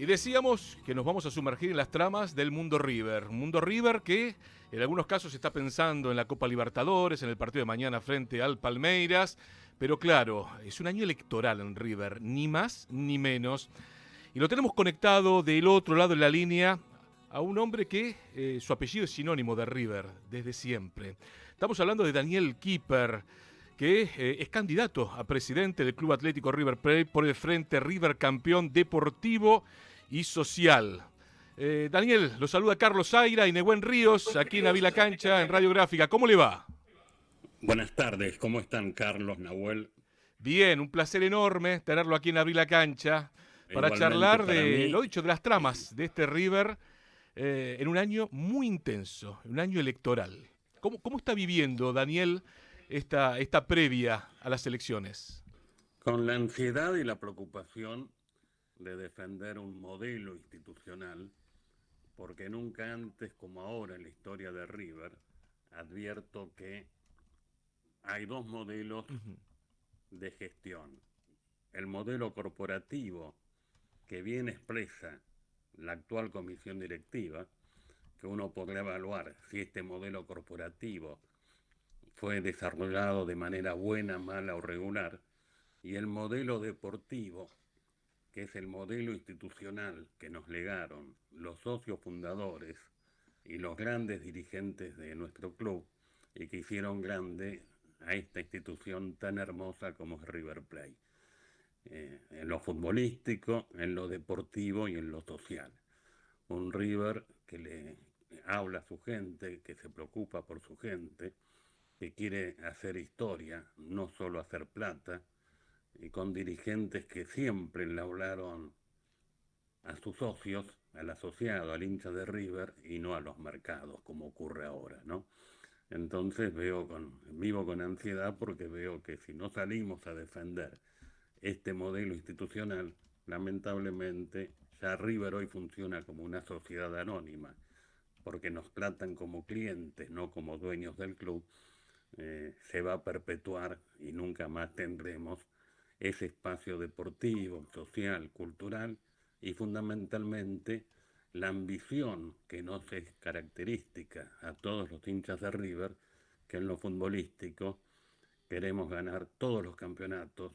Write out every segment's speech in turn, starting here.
Y decíamos que nos vamos a sumergir en las tramas del mundo River. Un mundo River que en algunos casos está pensando en la Copa Libertadores, en el partido de mañana frente al Palmeiras. Pero claro, es un año electoral en River, ni más ni menos. Y lo tenemos conectado del otro lado de la línea a un hombre que su apellido es sinónimo de River desde siempre. Estamos hablando de Daniel Kipper, que es candidato a presidente del Club Atlético River Plate por el Frente River Campeón Deportivo y Social. Daniel, lo saluda Carlos Zaira y Nehuen Ríos, aquí en Avila Cancha, en Radio Gráfica. ¿Cómo le va? Buenas tardes, ¿cómo están Carlos, Nahuel? Bien, un placer enorme tenerlo aquí en Avila Cancha para Igualmente charlar para de, mí. lo dicho, de las tramas de este River en un año muy intenso, un año electoral. ¿Cómo está viviendo, Daniel, esta previa a las elecciones? Con la ansiedad y la preocupación de defender un modelo institucional, porque nunca antes como ahora en la historia de River advierto que hay dos modelos Ujú. de gestión. El modelo corporativo que bien expresa la actual comisión directiva, que uno podrá evaluar si este modelo corporativo fue desarrollado de manera buena, mala o regular, y el modelo deportivo, que es el modelo institucional que nos legaron los socios fundadores y los grandes dirigentes de nuestro club y que hicieron grande a esta institución tan hermosa como es River Plate, en lo futbolístico, en lo deportivo y en lo social. Un River que le habla a su gente, que se preocupa por su gente, que quiere hacer historia, no solo hacer plata, y con dirigentes que siempre le hablaron a sus socios, al asociado, al hincha de River y no a los mercados, como ocurre ahora, ¿no? Entonces vivo con ansiedad porque veo que si no salimos a defender este modelo institucional, lamentablemente ya River hoy funciona como una sociedad anónima, porque nos tratan como clientes, no como dueños del club, se va a perpetuar y nunca más tendremos ese espacio deportivo, social, cultural y fundamentalmente la ambición que nos es característica a todos los hinchas de River, que en lo futbolístico queremos ganar todos los campeonatos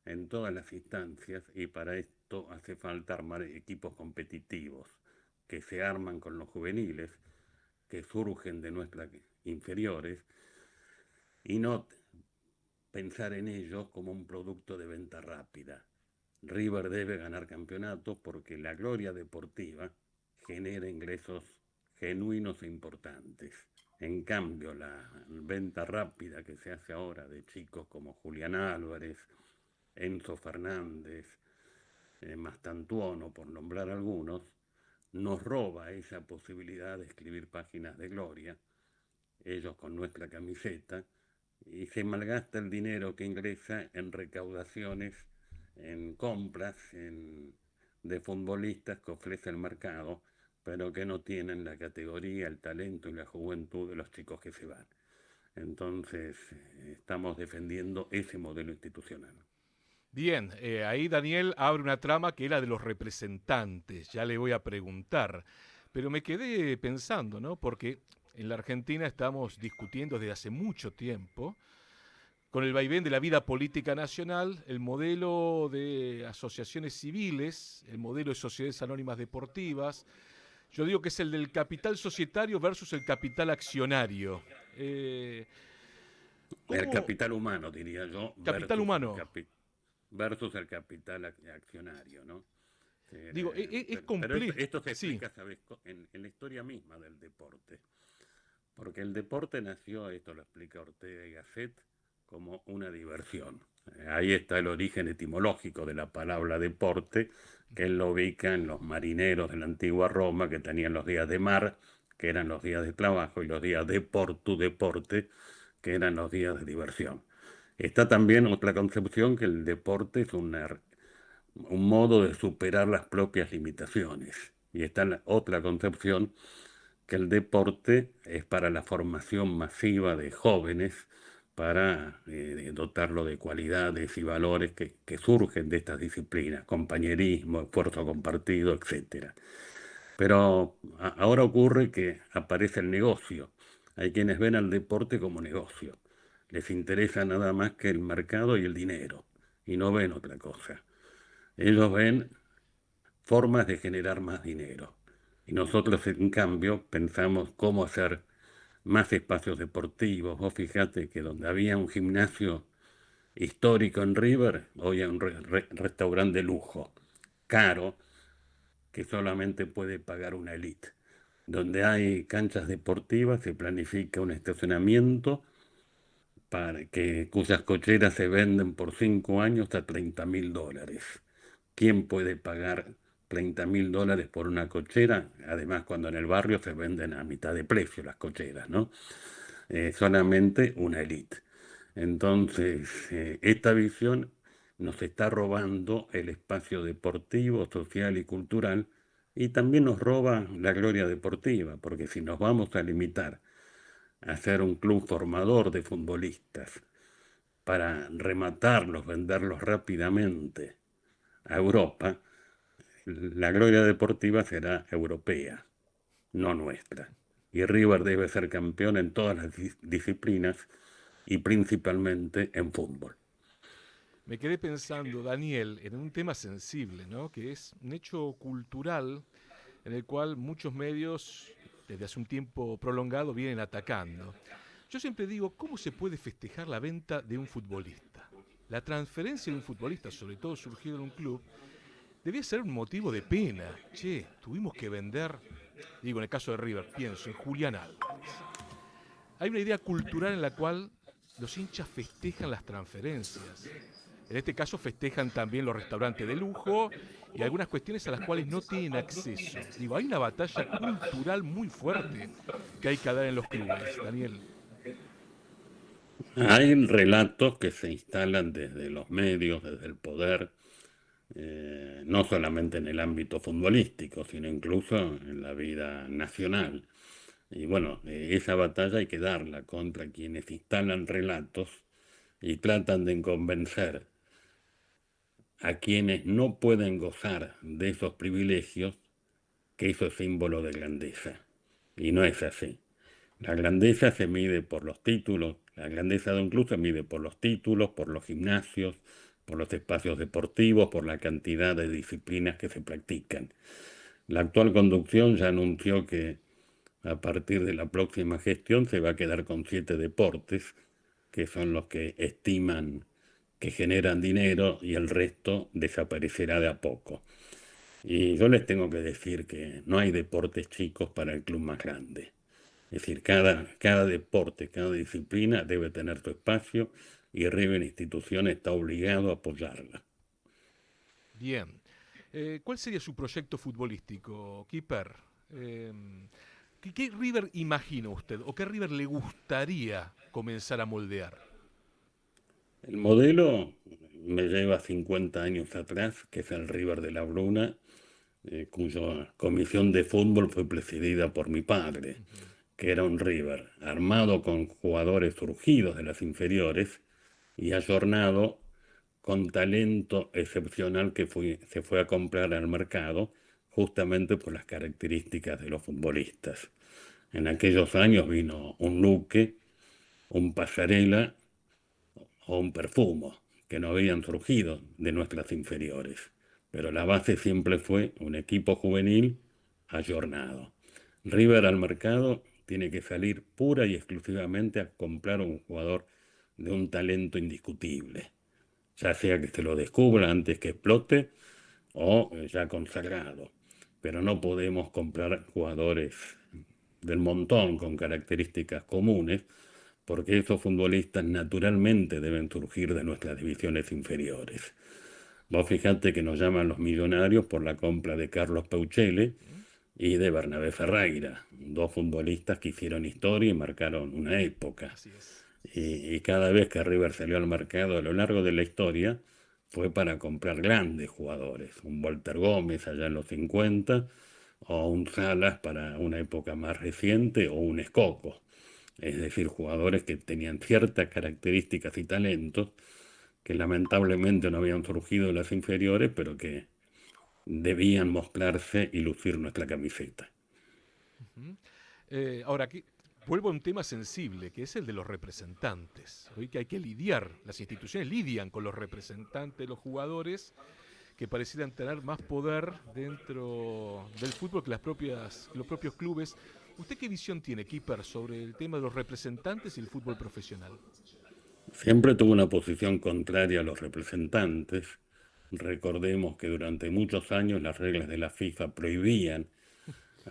en todas las instancias y para esto hace falta armar equipos competitivos que se arman con los juveniles, que surgen de nuestras inferiores y no pensar en ellos como un producto de venta rápida. River debe ganar campeonatos porque la gloria deportiva genera ingresos genuinos e importantes. En cambio, la venta rápida que se hace ahora de chicos como Julián Álvarez, Enzo Fernández, Mastantuono, por nombrar algunos, nos roba esa posibilidad de escribir páginas de gloria, ellos con nuestra camiseta, y se malgasta el dinero que ingresa en recaudaciones, en compras de futbolistas que ofrece el mercado, pero que no tienen la categoría, el talento y la juventud de los chicos que se van. Entonces, estamos defendiendo ese modelo institucional. Bien, ahí Daniel abre una trama que era de los representantes, ya le voy a preguntar, pero me quedé pensando, ¿no? Porque en la Argentina estamos discutiendo desde hace mucho tiempo, con el vaivén de la vida política nacional, el modelo de asociaciones civiles, el modelo de sociedades anónimas deportivas. Yo digo que es el del capital societario versus el capital accionario. Eh, El ¿Cómo? capital humano, diría yo, Capital humano. versus el capital accionario, ¿no? Digo, es Pero complejo. esto se Sí. explica, ¿sabes?, en la historia misma del deporte. Porque el deporte nació, esto lo explica Ortega y Gasset, como una diversión. Ahí está el origen etimológico de la palabra deporte, que él lo ubica en los marineros de la antigua Roma, que tenían los días de mar, que eran los días de trabajo, y los días de portu, deporte, que eran los días de diversión. Está también otra concepción que el deporte es un modo de superar las propias limitaciones. Y está otra concepción que el deporte es para la formación masiva de jóvenes para dotarlo de cualidades y valores que surgen de estas disciplinas, compañerismo, esfuerzo compartido, etcétera. Pero ahora ocurre que aparece el negocio. Hay quienes ven al deporte como negocio. Les interesa nada más que el mercado y el dinero, y no ven otra cosa. Ellos ven formas de generar más dinero. Y nosotros, en cambio, pensamos cómo hacer más espacios deportivos. Vos fijate que donde había un gimnasio histórico en River, hoy hay un restaurante de lujo, caro, que solamente puede pagar una élite. Donde hay canchas deportivas se planifica un estacionamiento cuyas cocheras se venden por 5 años a $30.000. ¿Quién puede pagar $30.000 por una cochera? Además, cuando en el barrio se venden a mitad de precio las cocheras, ¿no? Solamente una élite. Entonces, esta visión nos está robando el espacio deportivo, social y cultural, y también nos roba la gloria deportiva, porque si nos vamos a limitar a ser un club formador de futbolistas para rematarlos, venderlos rápidamente a Europa, la gloria deportiva será europea, no nuestra. Y River debe ser campeón en todas las disciplinas y principalmente en fútbol. Me quedé pensando, Daniel, en un tema sensible, ¿no? Que es un hecho cultural en el cual muchos medios desde hace un tiempo prolongado vienen atacando. Yo siempre digo, ¿cómo se puede festejar la venta de un futbolista? La transferencia de un futbolista, sobre todo surgido en un club, debía ser un motivo de pena. Che, tuvimos que vender, digo en el caso de River, pienso en Julián Álvarez. Hay una idea cultural en la cual los hinchas festejan las transferencias. En este caso festejan también los restaurantes de lujo y algunas cuestiones a las cuales no tienen acceso. Digo, hay una batalla cultural muy fuerte que hay que dar en los clubes, Daniel. Hay relatos que se instalan desde los medios, desde el poder, no solamente en el ámbito futbolístico, sino incluso en la vida nacional. Y bueno, esa batalla hay que darla contra quienes instalan relatos y tratan de convencer a quienes no pueden gozar de esos privilegios que eso es símbolo de grandeza. Y no es así. La grandeza se mide por los títulos, la grandeza de un club se mide por los títulos, por los gimnasios, por los espacios deportivos, por la cantidad de disciplinas que se practican. La actual conducción ya anunció que a partir de la próxima gestión se va a quedar con 7 deportes, que son los que estiman que generan dinero y el resto desaparecerá de a poco. Y yo les tengo que decir que no hay deportes chicos para el club más grande. Es decir, cada deporte, cada disciplina debe tener su espacio y River Institución está obligado a apoyarla. Bien. ¿Cuál sería su proyecto futbolístico, Keeper? Eh, ¿Qué River imagina usted o qué River le gustaría comenzar a moldear? El modelo me lleva 50 años atrás, que es el River de la Bruna, cuya comisión de fútbol fue presidida por mi padre, Ujú. que era un River armado con jugadores surgidos de las inferiores y ayornado con talento excepcional que se fue a comprar al mercado justamente por las características de los futbolistas. En aquellos años vino un Luque, un Pasarela o un Perfumo, que no habían surgido de nuestras inferiores. Pero la base siempre fue un equipo juvenil ayornado. River al mercado tiene que salir pura y exclusivamente a comprar un jugador de un talento indiscutible, ya sea que se lo descubra antes que explote o ya consagrado. Pero no podemos comprar jugadores del montón con características comunes, porque esos futbolistas naturalmente deben surgir de nuestras divisiones inferiores. Vos fijate que nos llaman los millonarios por la compra de Carlos Peuchele Ujú. y de Bernabé Ferreira, dos futbolistas que hicieron historia y marcaron una época. Así es. Y cada vez que River salió al mercado a lo largo de la historia fue para comprar grandes jugadores, un Walter Gómez allá en los 50, o un Salas para una época más reciente, o un Escoco. es decir, jugadores que tenían ciertas características y talentos que lamentablemente no habían surgido en las inferiores, pero que debían mostrarse y lucir nuestra camiseta. Ujú. Ahora, aquí vuelvo a un tema sensible, que es el de los representantes. Hoy que hay que lidiar, las instituciones lidian con los representantes de los jugadores que parecieran tener más poder dentro del fútbol que que los propios clubes. ¿Usted qué visión tiene, Keeper, sobre el tema de los representantes y el fútbol profesional? Siempre tuvo una posición contraria a los representantes. Recordemos que durante muchos años las reglas de la FIFA prohibían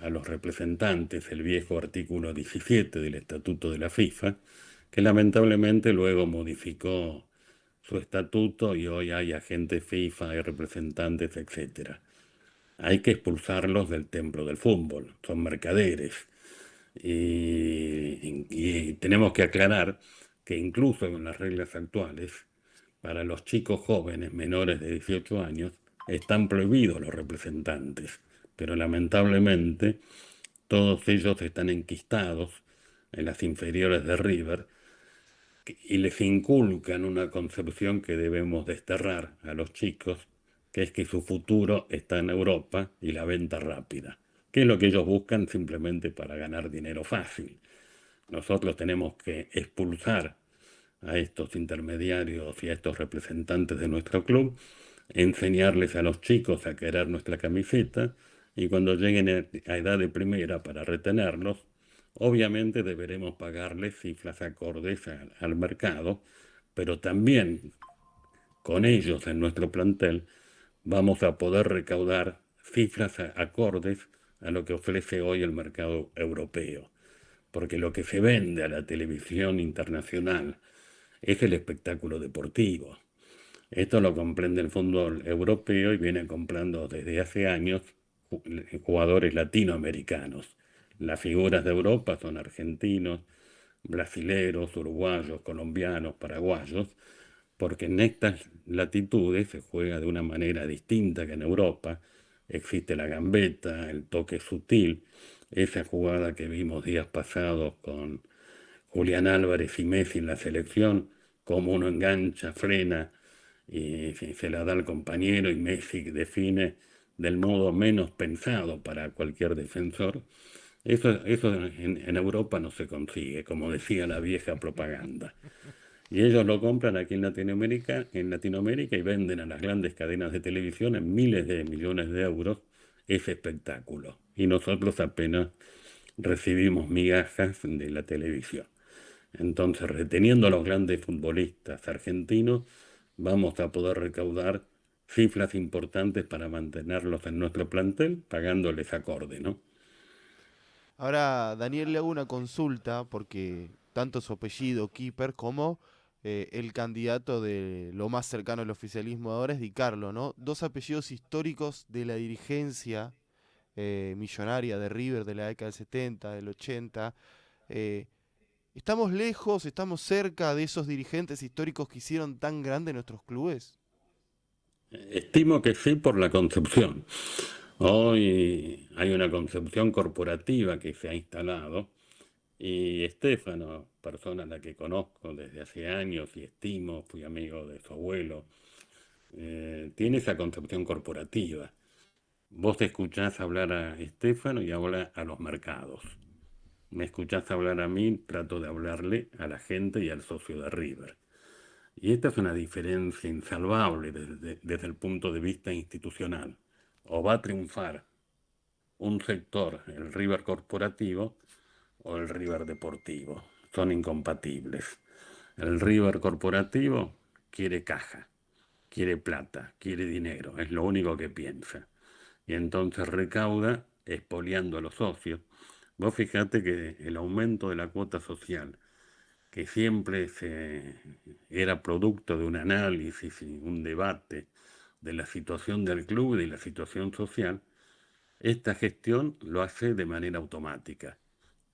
a los representantes el viejo artículo 17 del Estatuto de la FIFA, que lamentablemente luego modificó su estatuto y hoy hay agentes FIFA, hay representantes, etcétera. Hay que expulsarlos del templo del fútbol, son mercaderes. Y tenemos que aclarar que incluso con las reglas actuales, para los chicos jóvenes menores de 18 años, están prohibidos los representantes, pero lamentablemente todos ellos están enquistados en las inferiores de River y les inculcan una concepción que debemos desterrar a los chicos, que es que su futuro está en Europa y la venta rápida, que es lo que ellos buscan simplemente para ganar dinero fácil. Nosotros tenemos que expulsar a estos intermediarios y a estos representantes de nuestro club, enseñarles a los chicos a querer nuestra camiseta y cuando lleguen a edad de primera para retenerlos, obviamente deberemos pagarles cifras acordes al mercado, pero también con ellos en nuestro plantel vamos a poder recaudar cifras acordes a lo que ofrece hoy el mercado europeo, porque lo que se vende a la televisión internacional es el espectáculo deportivo. Esto lo comprende el fútbol europeo y viene comprando desde hace años jugadores latinoamericanos. Las figuras de Europa son argentinos, brasileros, uruguayos, colombianos, paraguayos, porque en estas latitudes se juega de una manera distinta que en Europa. Existe la gambeta, el toque sutil, esa jugada que vimos días pasados con Julián Álvarez y Messi en la selección, cómo uno engancha, frena y se la da al compañero y Messi define del modo menos pensado para cualquier defensor. Eso en Europa no se consigue, como decía la vieja propaganda. Y ellos lo compran aquí en Latinoamérica y venden a las grandes cadenas de televisión en miles de millones de euros ese espectáculo. Y nosotros apenas recibimos migajas de la televisión. Entonces, reteniendo a los grandes futbolistas argentinos, vamos a poder recaudar cifras importantes para mantenerlos en nuestro plantel, pagándoles acorde, ¿no? Ahora, Daniel, le hago una consulta porque tanto su apellido, Keeper, como el candidato de lo más cercano al oficialismo ahora es Di Carlo, ¿no? Dos apellidos históricos de la dirigencia millonaria de River de la década del 70, del 80. eh, ¿Estamos lejos, estamos cerca de esos dirigentes históricos que hicieron tan grande nuestros clubes? Estimo que sí por la concepción. Hoy hay una concepción corporativa que se ha instalado y Estefano, persona a la que conozco desde hace años y estimo, fui amigo de su abuelo, tiene esa concepción corporativa. Vos escuchás hablar a Estefano y habla a los mercados. Me escuchás hablar a mí, trato de hablarle a la gente y al socio de River. Y esta es una diferencia insalvable desde el punto de vista institucional. O va a triunfar un sector, el River corporativo, o el River deportivo. Son incompatibles. El River corporativo quiere caja, quiere plata, quiere dinero, es lo único que piensa. Y entonces recauda expoliando a los socios. Vos fijate que el aumento de la cuota social, que siempre era producto de un análisis y un debate de la situación del club y de la situación social, esta gestión lo hace de manera automática.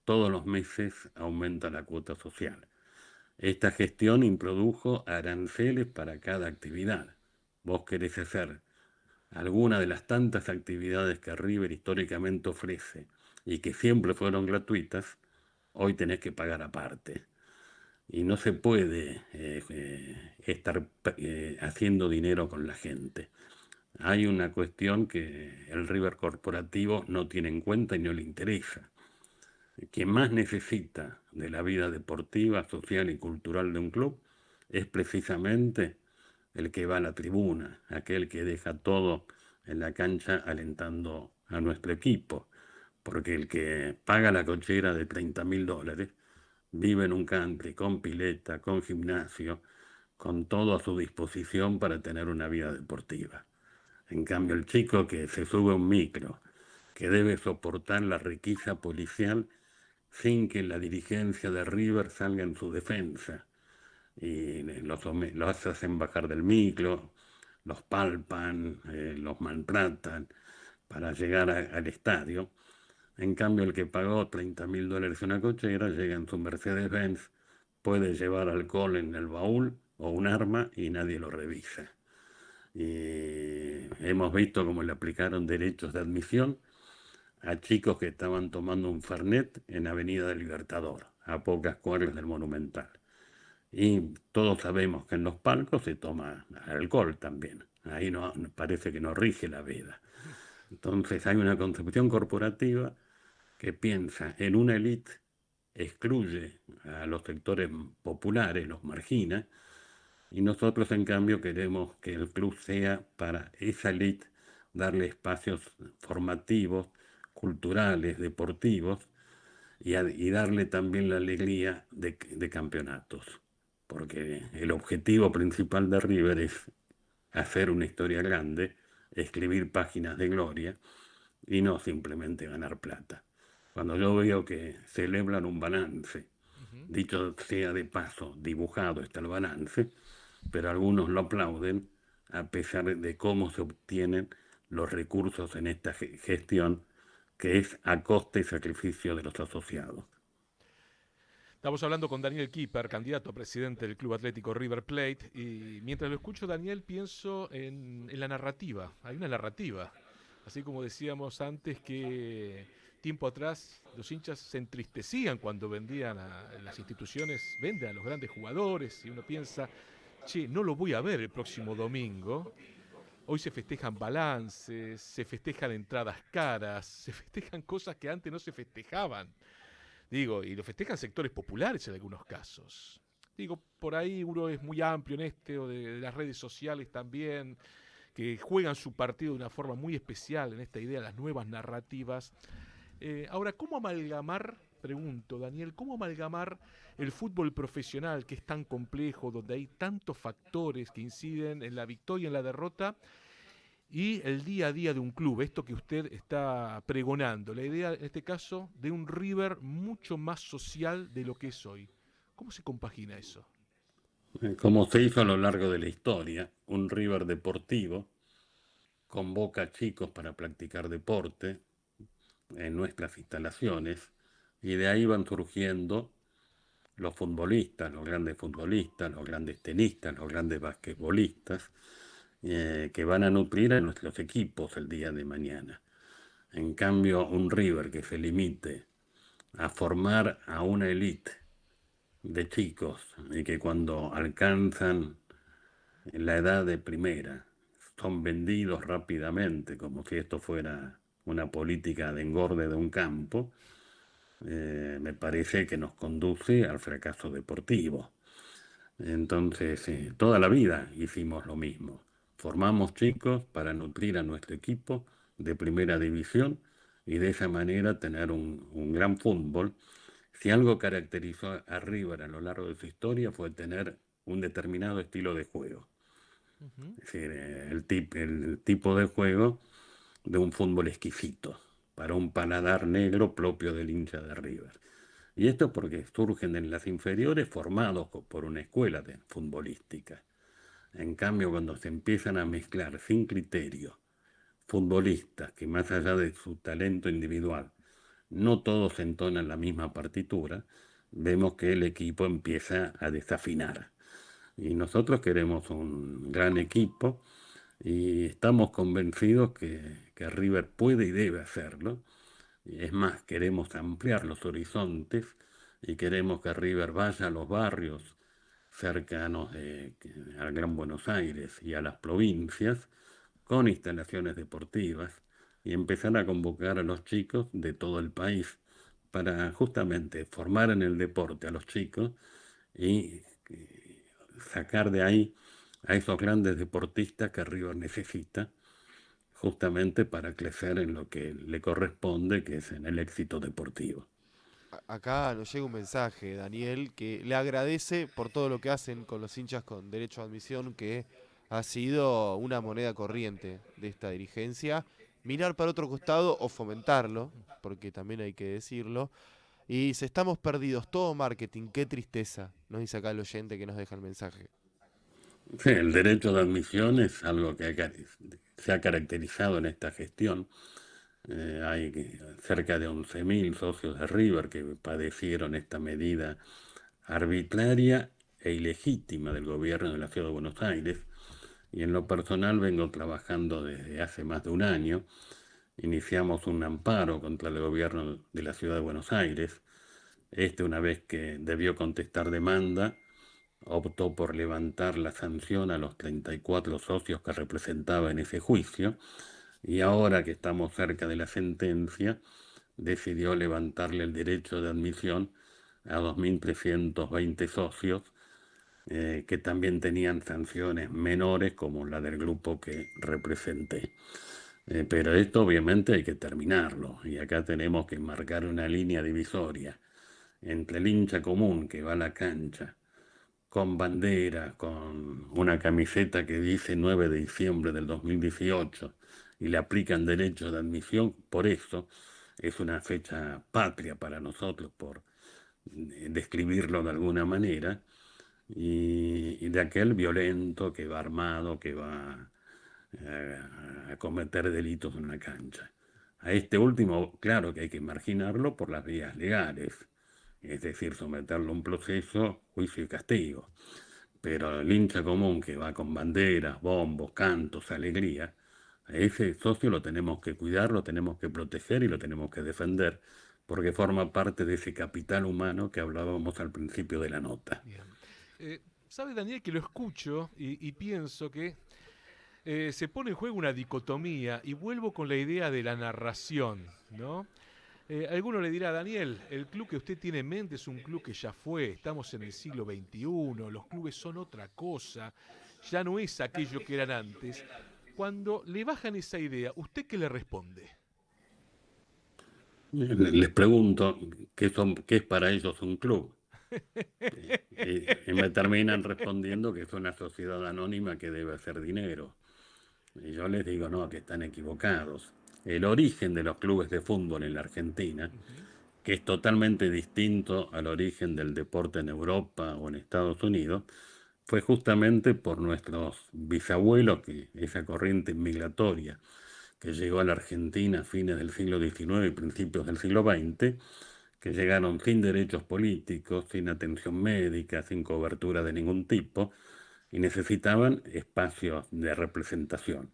Todos los meses aumenta la cuota social. Esta gestión introdujo aranceles para cada actividad. Vos querés hacer alguna de las tantas actividades que River históricamente ofrece y que siempre fueron gratuitas, hoy tenés que pagar aparte. Y no se puede estar haciendo dinero con la gente. Hay una cuestión que el River corporativo no tiene en cuenta y no le interesa. Quien más necesita de la vida deportiva, social y cultural de un club es precisamente el que va a la tribuna, aquel que deja todo en la cancha alentando a nuestro equipo, porque el que paga la cochera de $30.000 vive en un country con pileta, con gimnasio, con todo a su disposición para tener una vida deportiva. En cambio, el chico que se sube a un micro, que debe soportar la requisa policial sin que la dirigencia de River salga en su defensa, y los hacen bajar del micro, los palpan, los maltratan para llegar al estadio. En cambio, el que pagó $30.000 una cochera llega en su Mercedes-Benz, puede llevar alcohol en el baúl o un arma y nadie lo revisa. Y hemos visto cómo le aplicaron derechos de admisión a chicos que estaban tomando un Fernet en Avenida del Libertador, a pocas cuadras del Monumental. Y todos sabemos que en los palcos se toma alcohol también. Ahí no, parece que no rige la veda. Entonces hay una concepción corporativa que piensa en una élite, excluye a los sectores populares, los margina, y nosotros en cambio queremos que el club sea para esa élite, darle espacios formativos, culturales, deportivos, y darle también la alegría de campeonatos. Porque el objetivo principal de River es hacer una historia grande, escribir páginas de gloria y no simplemente ganar plata. Cuando yo veo que celebran un balance, Ujú. dicho sea de paso, dibujado está el balance, pero algunos lo aplauden a pesar de cómo se obtienen los recursos en esta gestión, que es a costa y sacrificio de los asociados. Estamos hablando con Daniel Kieper, candidato a presidente del Club Atlético River Plate, y mientras lo escucho, Daniel, pienso en la narrativa. Hay una narrativa. Así como decíamos antes que tiempo atrás los hinchas se entristecían cuando vendían a las instituciones, venden a los grandes jugadores, y uno piensa, che, no lo voy a ver el próximo domingo. Hoy se festejan balances, se festejan entradas caras, se festejan cosas que antes no se festejaban. Digo, y lo festejan sectores populares en algunos casos. Digo, por ahí uno es muy amplio en este, o de las redes sociales también, que juegan su partido de una forma muy especial en esta idea de las nuevas narrativas. Ahora, ¿cómo amalgamar, pregunto Daniel, cómo amalgamar el fútbol profesional, que es tan complejo, donde hay tantos factores que inciden en la victoria y en la derrota, y el día a día de un club, esto que usted está pregonando, la idea en este caso de un River mucho más social de lo que es hoy? ¿Cómo se compagina eso? Como se hizo a lo largo de la historia, un River deportivo convoca chicos para practicar deporte en nuestras instalaciones, y de ahí van surgiendo los futbolistas, los grandes tenistas, los grandes basquetbolistas, que van a nutrir a nuestros equipos el día de mañana. En cambio, un River que se limite a formar a una élite de chicos y que cuando alcanzan la edad de primera son vendidos rápidamente, como si esto fuera una política de engorde de un campo, me parece que nos conduce al fracaso deportivo. Entonces, toda la vida hicimos lo mismo. Formamos chicos para nutrir a nuestro equipo de primera división y de esa manera tener un gran fútbol. Si algo caracterizó a River a lo largo de su historia fue tener un determinado estilo de juego. Ujú. Es decir, el tipo de juego de un fútbol exquisito, para un paladar negro propio del hincha de River. Y esto porque surgen en las inferiores formados por una escuela de futbolística. En cambio, cuando se empiezan a mezclar sin criterio futbolistas que, más allá de su talento individual, no todos entonan la misma partitura, vemos que el equipo empieza a desafinar. Y nosotros queremos un gran equipo y estamos convencidos que River puede y debe hacerlo. Es más, queremos ampliar los horizontes y queremos que River vaya a los barrios cercanos al Gran Buenos Aires y a las provincias con instalaciones deportivas y empezar a convocar a los chicos de todo el país para justamente formar en el deporte a los chicos y sacar de ahí a esos grandes deportistas que River necesita justamente para crecer en lo que le corresponde, que es en el éxito deportivo. Acá nos llega un mensaje, Daniel, que le agradece por todo lo que hacen con los hinchas con derecho a admisión, que ha sido una moneda corriente de esta dirigencia. Mirar para otro costado o fomentarlo, porque también hay que decirlo. Y si estamos perdidos, todo marketing, qué tristeza, nos dice acá el oyente que nos deja el mensaje. Sí, el derecho de admisión es algo que se ha caracterizado en esta gestión. Hay cerca de 11.000 socios de River que padecieron esta medida arbitraria e ilegítima del gobierno de la Ciudad de Buenos Aires. Y en lo personal vengo trabajando desde hace más de un año. Iniciamos un amparo contra el gobierno de la Ciudad de Buenos Aires. Una vez que debió contestar demanda, optó por levantar la sanción a los 34 socios que representaba en ese juicio y ahora que estamos cerca de la sentencia, decidió levantarle el derecho de admisión a 2.320 socios que también tenían sanciones menores como la del grupo que representé. Pero esto obviamente hay que terminarlo y acá tenemos que marcar una línea divisoria entre el hincha común que va a la cancha con bandera, con una camiseta que dice 9 de diciembre del 2018 y le aplican derechos de admisión, por eso es una fecha patria para nosotros, por describirlo de alguna manera, y de aquel violento que va armado, que va a cometer delitos en una cancha. A este último, claro que hay que marginarlo por las vías legales, es decir, someterlo a un proceso, juicio y castigo. Pero el hincha común que va con banderas, bombos, cantos, alegría, a ese socio lo tenemos que cuidar, lo tenemos que proteger y lo tenemos que defender, porque forma parte de ese capital humano que hablábamos al principio de la nota. Bien. ¿Sabe, Daniel, que lo escucho y pienso que se pone en juego una dicotomía y vuelvo con la idea de la narración, ¿no? Alguno le dirá, Daniel, el club que usted tiene en mente es un club que ya fue, estamos en el siglo XXI, los clubes son otra cosa, ya no es aquello que eran antes. Cuando le bajan esa idea, ¿usted qué le responde? Les pregunto qué es para ellos un club. Y me terminan respondiendo que es una sociedad anónima que debe hacer dinero. Y yo les digo, no, que están equivocados. El origen de los clubes de fútbol en la Argentina, Ujú. que es totalmente distinto al origen del deporte en Europa o en Estados Unidos, fue justamente por nuestros bisabuelos, que esa corriente migratoria que llegó a la Argentina a fines del siglo XIX y principios del siglo XX, que llegaron sin derechos políticos, sin atención médica, sin cobertura de ningún tipo, y necesitaban espacios de representación.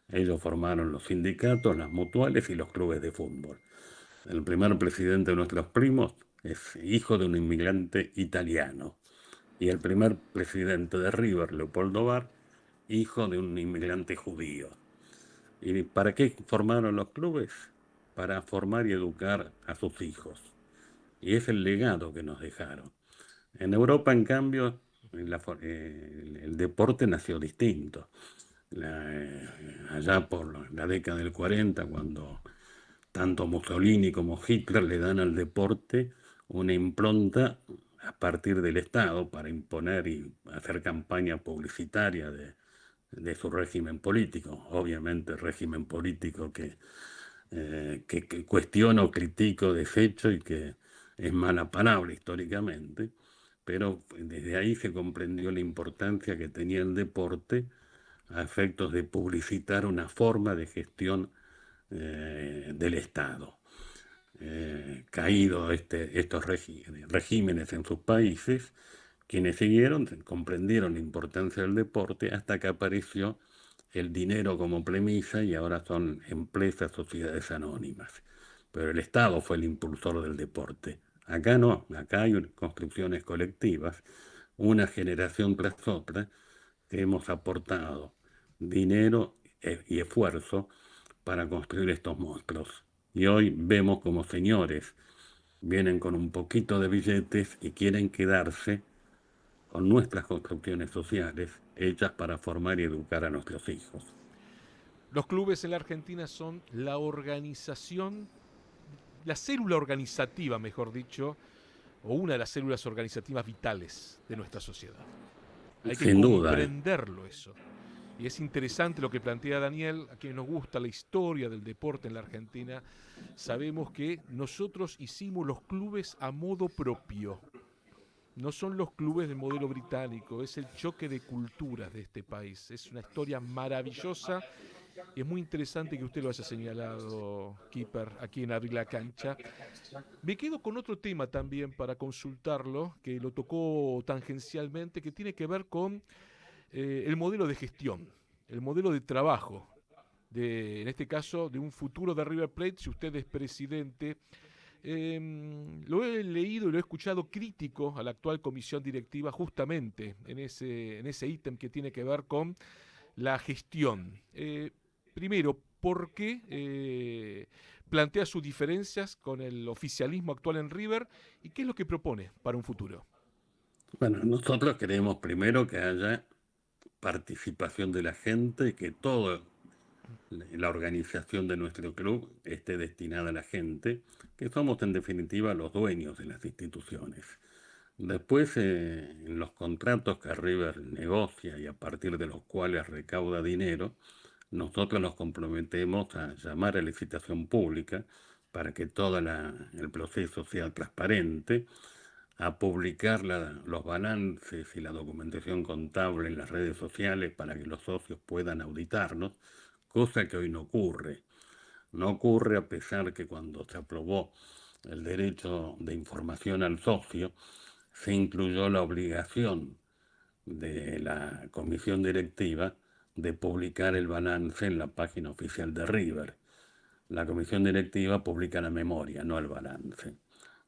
Ellos formaron los sindicatos, las mutuales y los clubes de fútbol. El primer presidente de nuestros primos es hijo de un inmigrante italiano. Y el primer presidente de River, Leopoldo Bar, hijo de un inmigrante judío. ¿Y para qué formaron los clubes? Para formar y educar a sus hijos. Y es el legado que nos dejaron. En Europa, en cambio, el deporte nació distinto. Allá por la década del 40, cuando tanto Mussolini como Hitler le dan al deporte una impronta a partir del Estado para imponer y hacer campaña publicitaria de su régimen político. Obviamente régimen político que cuestiono, critico, desecho y que es mala palabra históricamente, pero desde ahí se comprendió la importancia que tenía el deporte a efectos de publicitar una forma de gestión del Estado. Caído estos regímenes en sus países, quienes siguieron comprendieron la importancia del deporte hasta que apareció el dinero como premisa y ahora son empresas, sociedades anónimas. Pero el Estado fue el impulsor del deporte Acá no, acá hay construcciones colectivas, una generación tras otra, que hemos aportado dinero y esfuerzo para construir estos monstruos. Y hoy vemos como señores vienen con un poquito de billetes y quieren quedarse con nuestras construcciones sociales hechas para formar y educar a nuestros hijos. Los clubes en la Argentina son la organización, la célula organizativa, mejor dicho, o una de las células organizativas vitales de nuestra sociedad. Hay que Sin duda, comprenderlo eso. Y es interesante lo que plantea Daniel, a quien nos gusta la historia del deporte en la Argentina. Sabemos que nosotros hicimos los clubes a modo propio. No son los clubes del modelo británico, es el choque de culturas de este país. Es una historia maravillosa y es muy interesante que usted lo haya señalado, Keeper, aquí en Abrir la Cancha. Me quedo con otro tema también para consultarlo, que lo tocó tangencialmente, que tiene que ver con el modelo de gestión, el modelo de trabajo, en este caso, de un futuro de River Plate, si usted es presidente. Lo he leído y lo he escuchado crítico a la actual comisión directiva justamente en ese ítem que tiene que ver con la gestión. Primero, ¿por qué plantea sus diferencias con el oficialismo actual en River y qué es lo que propone para un futuro? bueno, nosotros queremos primero que haya participación de la gente y que toda la organización de nuestro club esté destinada a la gente, que somos en definitiva los dueños de las instituciones. Después, en los contratos que River negocia y a partir de los cuales recauda dinero, nosotros nos comprometemos a llamar a licitación pública para que todo el proceso sea transparente, a publicar los balances y la documentación contable en las redes sociales para que los socios puedan auditarnos, cosa que hoy no ocurre. No ocurre a pesar que cuando se aprobó el derecho de información al socio, se incluyó la obligación de la comisión directiva de publicar el balance en la página oficial de River. La comisión directiva publica la memoria, no el balance.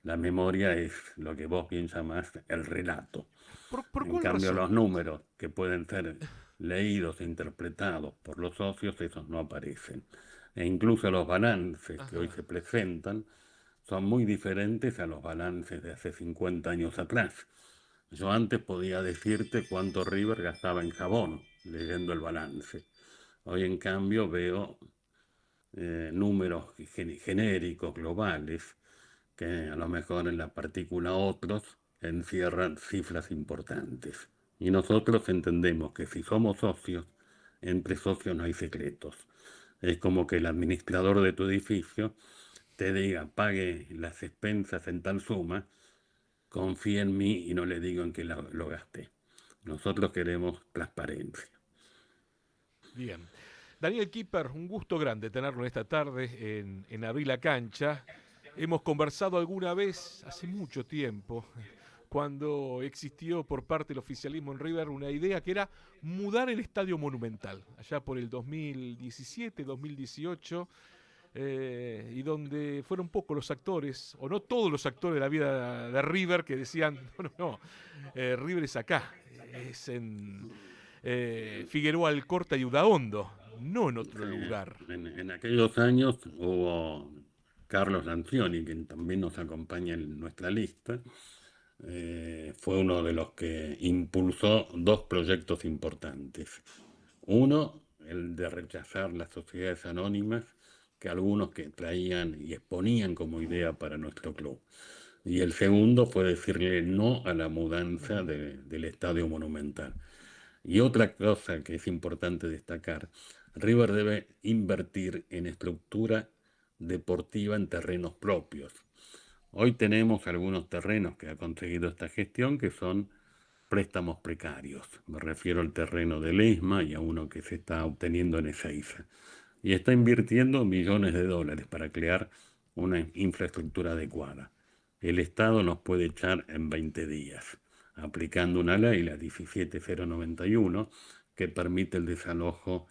La memoria es lo que vos bien llamás el relato. ¿Por En cuál cambio, razón? los números que pueden ser leídos e interpretados por los socios, esos no aparecen. E incluso los balances que hoy Ajá. se presentan son muy diferentes a los balances de hace 50 años atrás. Yo antes podía decirte cuánto River gastaba en jabón leyendo el balance. Hoy en cambio veo números genéricos, globales, que a lo mejor en la partícula otros encierran cifras importantes. Y nosotros entendemos que si somos socios, entre socios no hay secretos. Es como que el administrador de tu edificio te diga, pague las expensas en tal suma, confíe en mí y no le digo en que lo gasté. Nosotros queremos transparencia. Bien. Daniel Kipper, un gusto grande tenerlo esta tarde en Abrir la Cancha. Hemos conversado alguna vez, hace mucho tiempo, cuando existió por parte del oficialismo en River una idea que era mudar el Estadio Monumental, allá por el 2017, 2018, y donde fueron pocos los actores, o no todos los actores de la vida de River, que decían, no, River es acá, es en Figueroa Alcorta y Udaondo, no en otro Sí, lugar. en aquellos años hubo Carlos Lancioni, quien también nos acompaña en nuestra lista, fue uno de los que impulsó dos proyectos importantes. Uno, el de rechazar las sociedades anónimas que algunos que traían y exponían como idea para nuestro club. Y el segundo fue decirle no a la mudanza del Estadio Monumental. Y otra cosa que es importante destacar, River debe invertir en estructura deportiva en terrenos propios. Hoy tenemos algunos terrenos que ha conseguido esta gestión que son préstamos precarios. Me refiero al terreno de Lesma y a uno que se está obteniendo en Ezeiza. Y está invirtiendo millones de dólares para crear una infraestructura adecuada. El Estado nos puede echar en 20 días, aplicando una ley, la 17091, que permite el desalojo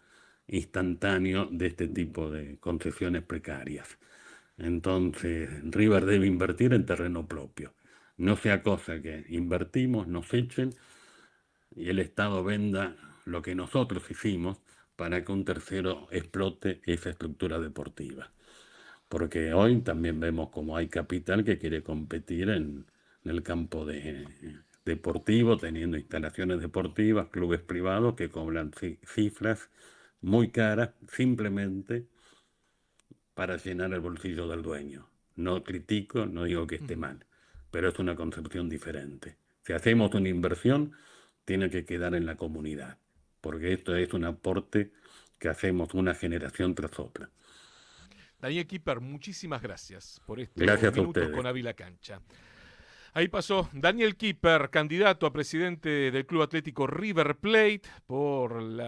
instantáneo de este tipo de concesiones precarias. Entonces, River debe invertir en terreno propio. No sea cosa que invertimos, nos echen y el Estado venda lo que nosotros hicimos para que un tercero explote esa estructura deportiva. Porque hoy también vemos como hay capital que quiere competir en el campo deportivo, teniendo instalaciones deportivas, clubes privados que cobran cifras muy caras simplemente para llenar el bolsillo del dueño. No critico, no digo que esté mal, pero es una concepción diferente. Si hacemos una inversión, tiene que quedar en la comunidad, porque esto es un aporte que hacemos una generación tras otra. Daniel Kipper, muchísimas gracias por estos Gracias a minutos ustedes. con Ávila Cancha. Ahí pasó Daniel Kipper, candidato a presidente del Club Atlético River Plate por la